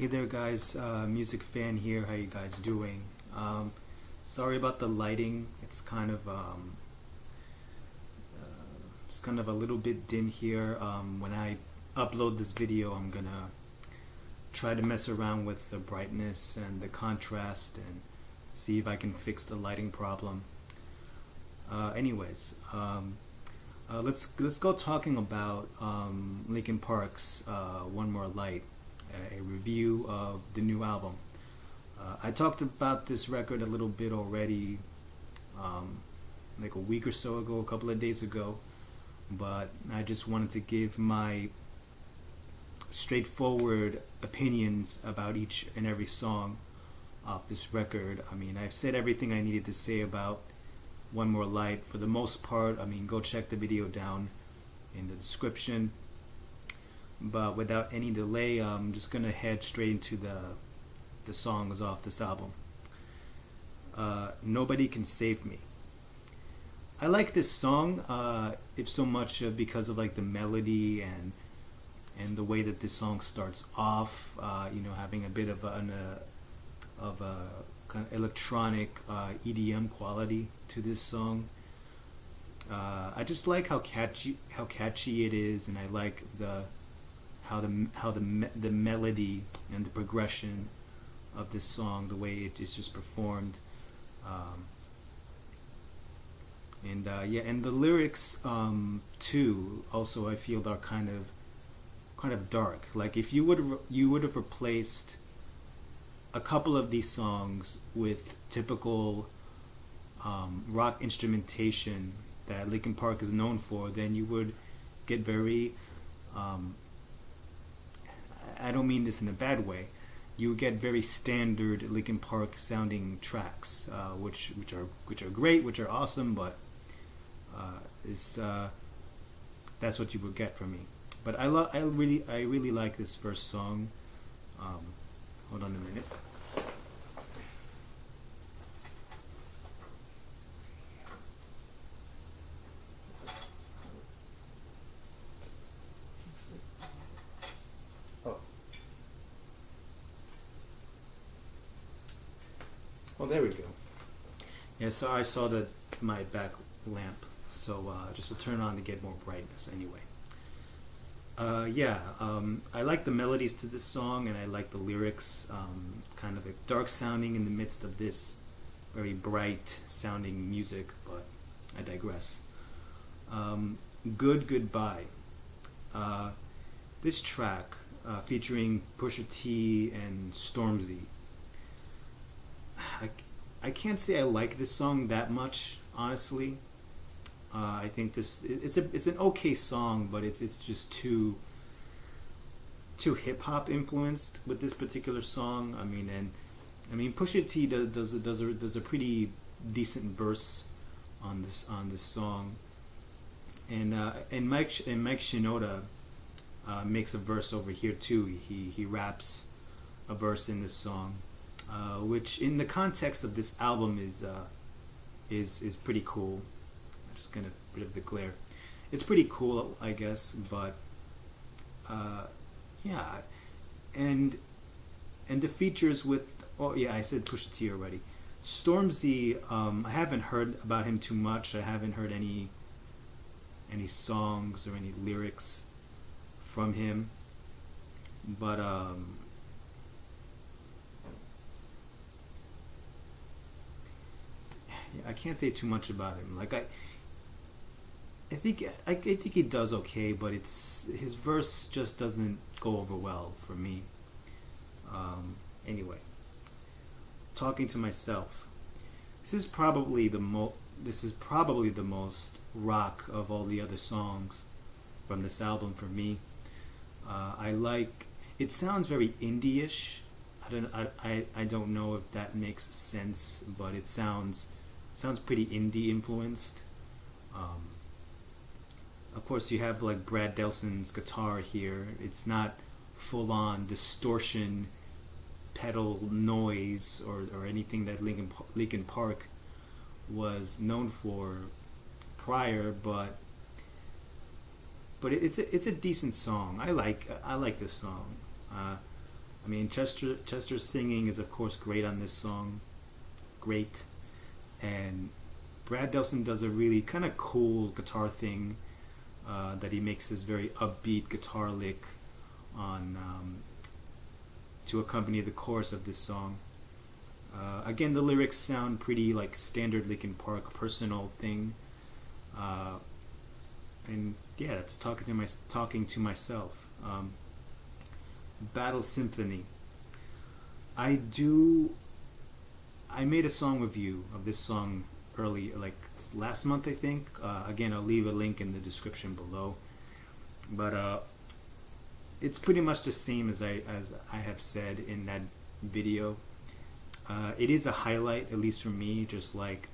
Hey there, guys. Music fan here. How you guys doing? Sorry about the lighting. It's kind of a little bit dim here. When I upload this video, I'm gonna try to mess around with the brightness and the contrast and see if I can fix the lighting problem. Anyways, let's go talking about Linkin Park's One More Light, a review of the new album. I talked about this record a little bit already, like a week or so ago, a couple of days ago, but I just wanted to give my straightforward opinions about each and every song off this record. I mean, I've said everything I needed to say about One More Light for the most part. I mean, go check the video down in the description. But without any delay, I'm just gonna head straight into the songs off this album. Nobody Can Save Me. I like this song, if so much because of like the melody and the way that this song starts off. Having a bit of a kind of electronic EDM quality to this song. I just like how catchy it is, and I like how the melody and the progression of this song, the way it is just performed, and the lyrics too. Also, I feel are kind of dark. Like if you would have replaced a couple of these songs with typical rock instrumentation that Linkin Park is known for, then you would get very I don't mean this in a bad way. You get very standard Linkin Park sounding tracks, which are great, which are awesome, but that's what you would get from me. But I really like this first song. Hold on a minute. Oh, there we go. Yeah, so I saw my back lamp, so just to turn on to get more brightness anyway. I like the melodies to this song, and I like the lyrics. Kind of a dark sounding in the midst of this very bright sounding music, but I digress. Good Goodbye. This track, featuring Pusha T and Stormzy. I can't say I like this song that much, honestly. I think it's an okay song, but it's just too hip hop influenced with this particular song. I mean Pusha T does a pretty decent verse on this song, and Mike Shinoda makes a verse over here too. He raps a verse in this song, which in the context of this album is pretty cool. I'm just gonna rid of the glare. It's pretty cool, I guess, but and the features with I said Pusha T already. Stormzy, I haven't heard about him too much. I haven't heard any songs or any lyrics from him, but I can't say too much about him. Like I think he does okay, but his verse just doesn't go over well for me. Anyway, talking to myself. This is probably the most rock of all the other songs from this album for me. I like. It sounds very indie-ish. I don't know if that makes sense, but it sounds pretty indie influenced. Of course, you have like Brad Delson's guitar here. It's not full on distortion, pedal noise, or anything that Linkin Park was known for prior, but it's a decent song. I like this song. I mean, Chester's singing is of course great on this song, great, and Brad Delson does a really kind of cool guitar thing that he makes this very upbeat guitar lick on to accompany the chorus of this song. Again, the lyrics sound pretty like standard Linkin Park personal thing, and yeah, that's talking to myself. Battle Symphony. I made a song review of this song early, like last month, I think. Again, I'll leave a link in the description below. But it's pretty much the same as I have said in that video. It is a highlight, at least for me, just like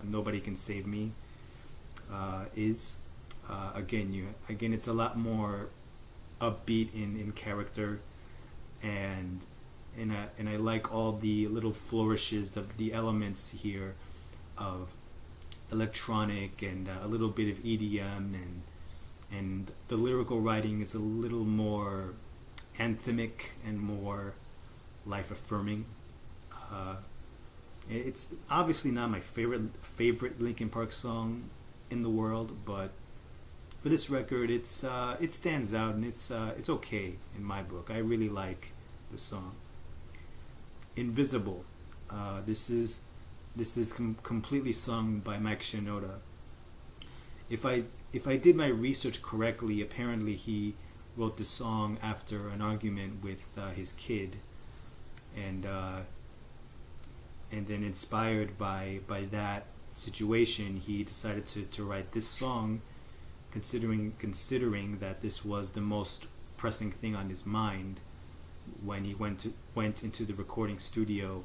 Nobody Can Save Me is. Again, it's a lot more upbeat in character, and I like all the little flourishes of the elements here of electronic and a little bit of EDM, and the lyrical writing is a little more anthemic and more life affirming. It's obviously not my favorite Linkin Park song in the world, but for this record, it stands out, and it's okay in my book. I really like the song. Invisible. This is completely sung by Mike Shinoda. If I did my research correctly, apparently he wrote this song after an argument with his kid, and then inspired by that situation, he decided to write this song, considering that this was the most pressing thing on his mind when he went into the recording studio.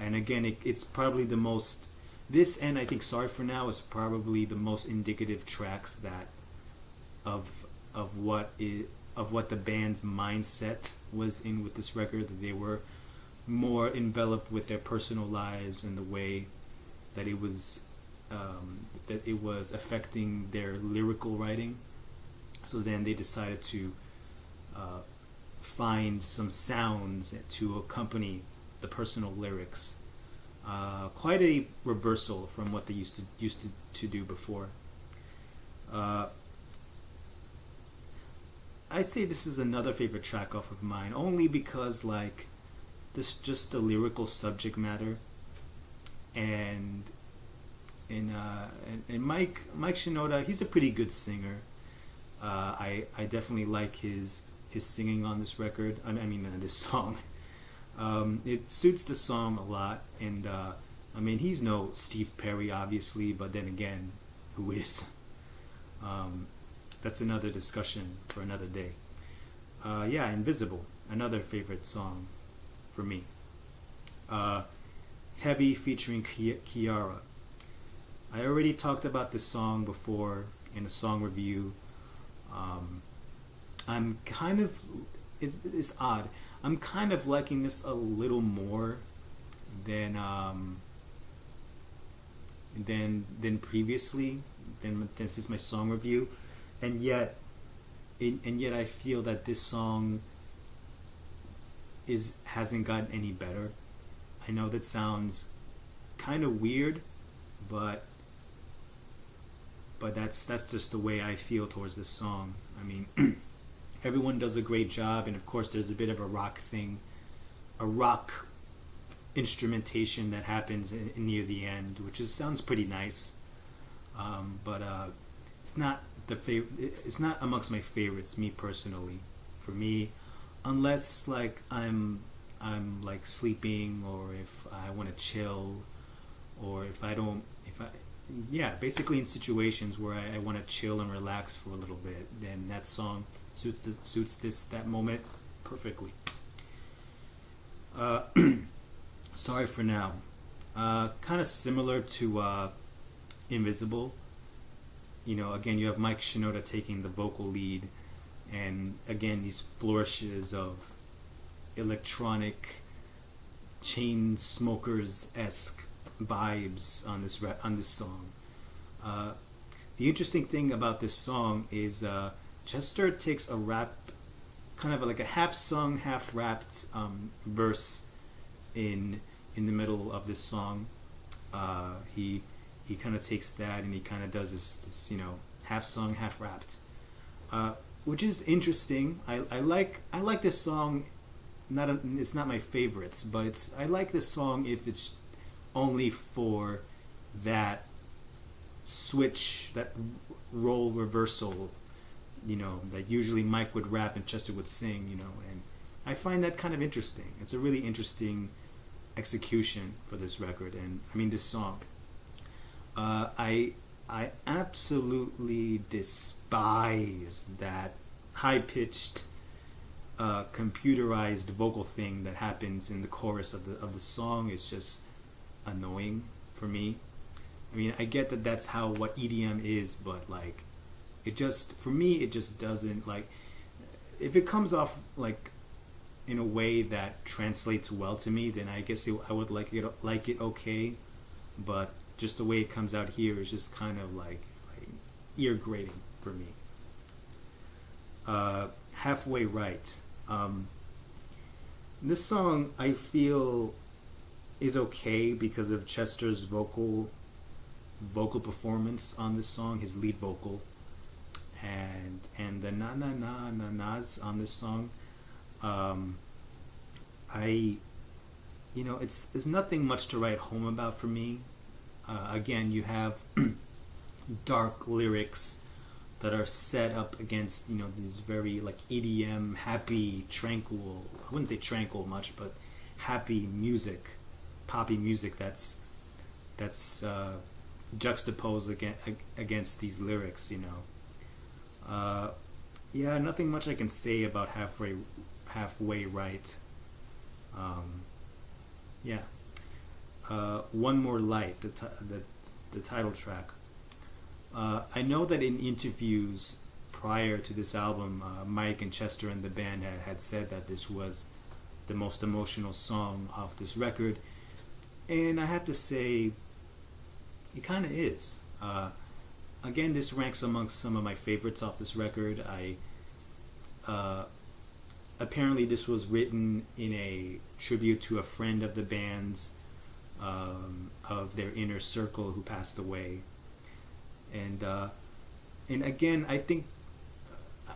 And again, it's probably the most, this and I think Sorry for Now is probably the most indicative tracks that of what the band's mindset was in with this record, that they were more enveloped with their personal lives and the way that it was affecting their lyrical writing. So then they decided to find some sounds to accompany the personal lyrics. Quite a reversal from what they used to do before. I'd say this is another favorite track off of mine, only because like this, just the lyrical subject matter, and Mike Shinoda, he's a pretty good singer. I definitely like his singing on this record. I mean this song. It suits the song a lot, and I mean, he's no Steve Perry, obviously, but then again, who is? That's another discussion for another day. Yeah, Invisible, another favorite song for me. Heavy featuring Kiara. I already talked about this song before in a song review. I'm kind of, it's odd. I'm kind of liking this a little more than previously, than this is my song review, and yet I feel that this song hasn't gotten any better. I know that sounds kind of weird, but that's just the way I feel towards this song. I mean, everyone does a great job, and of course there's a bit of a rock instrumentation that happens near the end, which sounds pretty nice, but it's not it's not amongst my favorites, me personally. For me, unless like I'm like sleeping, or if I want to chill, or basically in situations where I want to chill and relax for a little bit, then that song suits that moment perfectly. Sorry for Now. Kind of similar to Invisible. You know, again, you have Mike Shinoda taking the vocal lead, and again, these flourishes of electronic, chain smokers-esque vibes on this song. The interesting thing about this song is Chester takes a rap kind of like a half sung, half rapped verse in the middle of this song. He kind of takes that and he kind of does this half sung, half rapped, which is interesting. I like this song. It's not my favorites, but I like this song if it's only for that switch, that role reversal, that usually Mike would rap and Chester would sing, and I find that kind of interesting. It's a really interesting execution for this record, and I mean this song. I absolutely despise that high-pitched, computerized vocal thing that happens in the chorus of the song. It's just annoying for me. I mean, I get that that's what EDM is, but like, for me, it just doesn't, like, if it comes off like in a way that translates well to me, then I guess I would like it okay, but just the way it comes out here is just kind of like ear grating for me. Halfway Right. This song I feel is okay because of Chester's vocal performance on this song, his lead vocal, and the na na na na nas on this song. It's nothing much to write home about for me. Again, you have dark lyrics that are set up against these very like EDM, happy, tranquil. I wouldn't say tranquil much, but happy music, poppy music that's juxtaposed against these lyrics. Nothing much I can say about halfway right. One More Light, the title track. I know that in interviews prior to this album, Mike and Chester and the band had said that this was the most emotional song off this record, and I have to say, it kind of is. Again, this ranks amongst some of my favorites off this record. Apparently this was written in a tribute to a friend of the band's, of their inner circle who passed away. And again, I think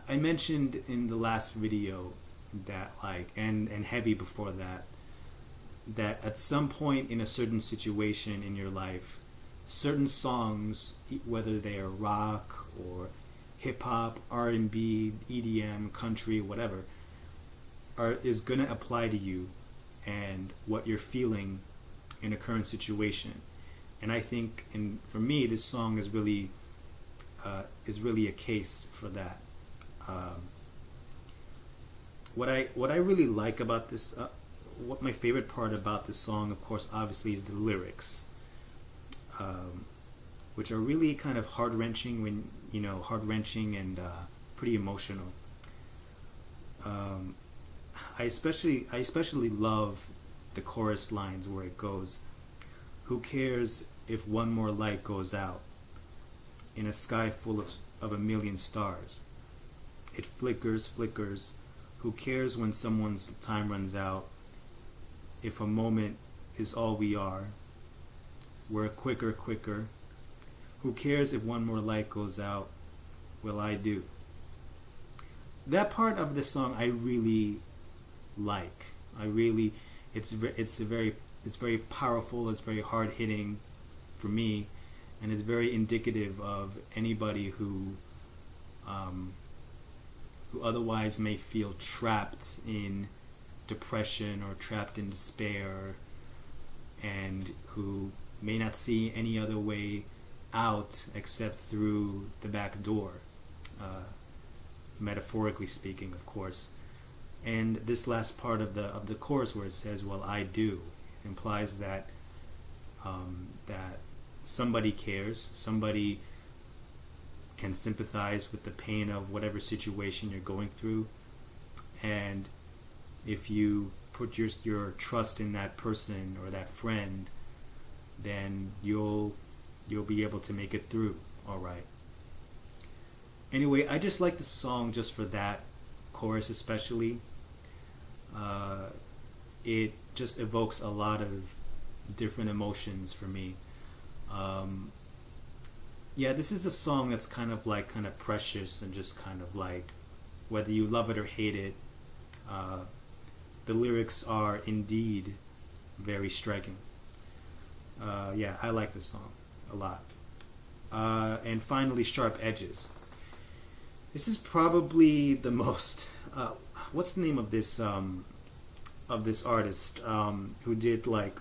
I mentioned in the last video that and heavy before that at some point in a certain situation in your life, certain songs, whether they are rock or hip-hop, R&B, EDM, country, whatever, is going to apply to you and what you're feeling in a current situation. And I think, for me, this song is really a case for that. What I really like about this, what my favorite part about this song, of course, obviously, is the lyrics, which are really kind of heart-wrenching and pretty emotional. I especially love the chorus lines where it goes, "Who cares if one more light goes out in a sky full of a million stars? It flickers, flickers. Who cares when someone's time runs out? If a moment is all we are, we're quicker, quicker. Who cares if one more light goes out? Well, I do." That part of the song I really like. It's very powerful. It's very hard hitting for me, and it's very indicative of anybody who otherwise may feel trapped in depression or trapped in despair, and who may not see any other way out except through the back door, metaphorically speaking, of course. And this last part of the chorus where it says, "Well, I do," implies that that somebody cares, somebody can sympathize with the pain of whatever situation you're going through, and if you put your trust in that person or that friend, then you'll be able to make it through all right. Anyway, I just like the song just for that chorus especially. It just evokes a lot of different emotions for me. Yeah, this is a song that's kind of precious and just kind of like, whether you love it or hate it, the lyrics are indeed very striking. Yeah, I like this song a lot. And finally, Sharp Edges. This is probably the most. What's the name of this artist who did like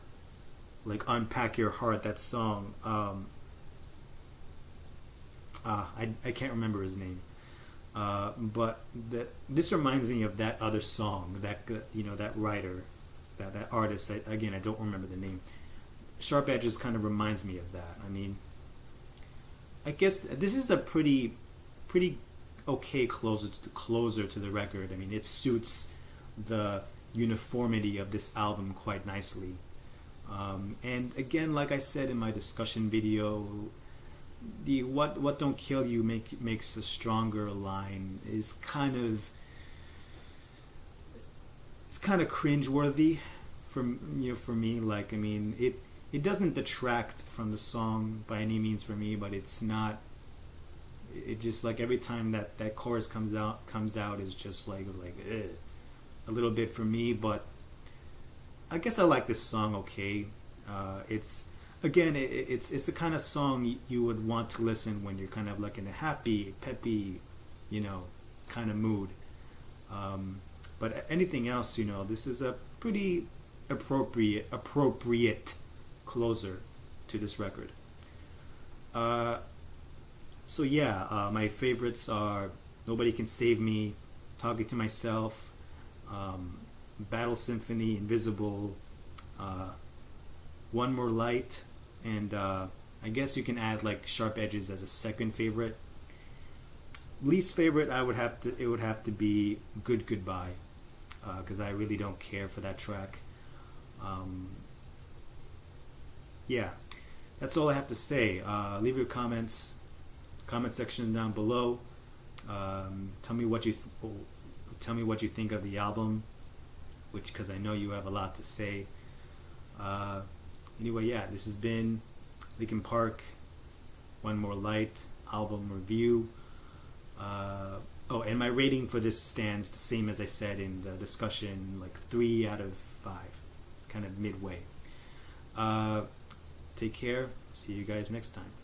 Unpack Your Heart? That song. I can't remember his name. But this reminds me of that other song, that that writer, that artist. Again, I don't remember the name. Sharp Edges kind of reminds me of that. I mean, I guess this is a pretty okay closer to the record. I mean, it suits the uniformity of this album quite nicely. And again, like I said in my discussion video, the what don't kill you makes a stronger line is kind of cringeworthy for me. Like, I mean, it doesn't detract from the song by any means for me, but it's not. It just, like, every time that chorus comes out is just like a little bit for me. But I guess I like this song okay. It's the kind of song you would want to listen when you're kind of like in a happy, peppy, kind of mood. But anything else, this is a pretty appropriate closer to this record. So yeah, my favorites are Nobody Can Save Me, Talking to Myself, Battle Symphony, Invisible, One More Light, and I guess you can add like Sharp Edges as a second favorite. Least favorite, it would have to be Good Goodbye, because I really don't care for that track. Yeah, that's all I have to say. Leave your comments, comment section down below. Tell me what you think of the album, because I know you have a lot to say. Anyway, yeah, this has been Linkin Park One More Light album review. And my rating for this stands the same as I said in the discussion, like 3 out of 5, kind of midway. Take care. See you guys next time.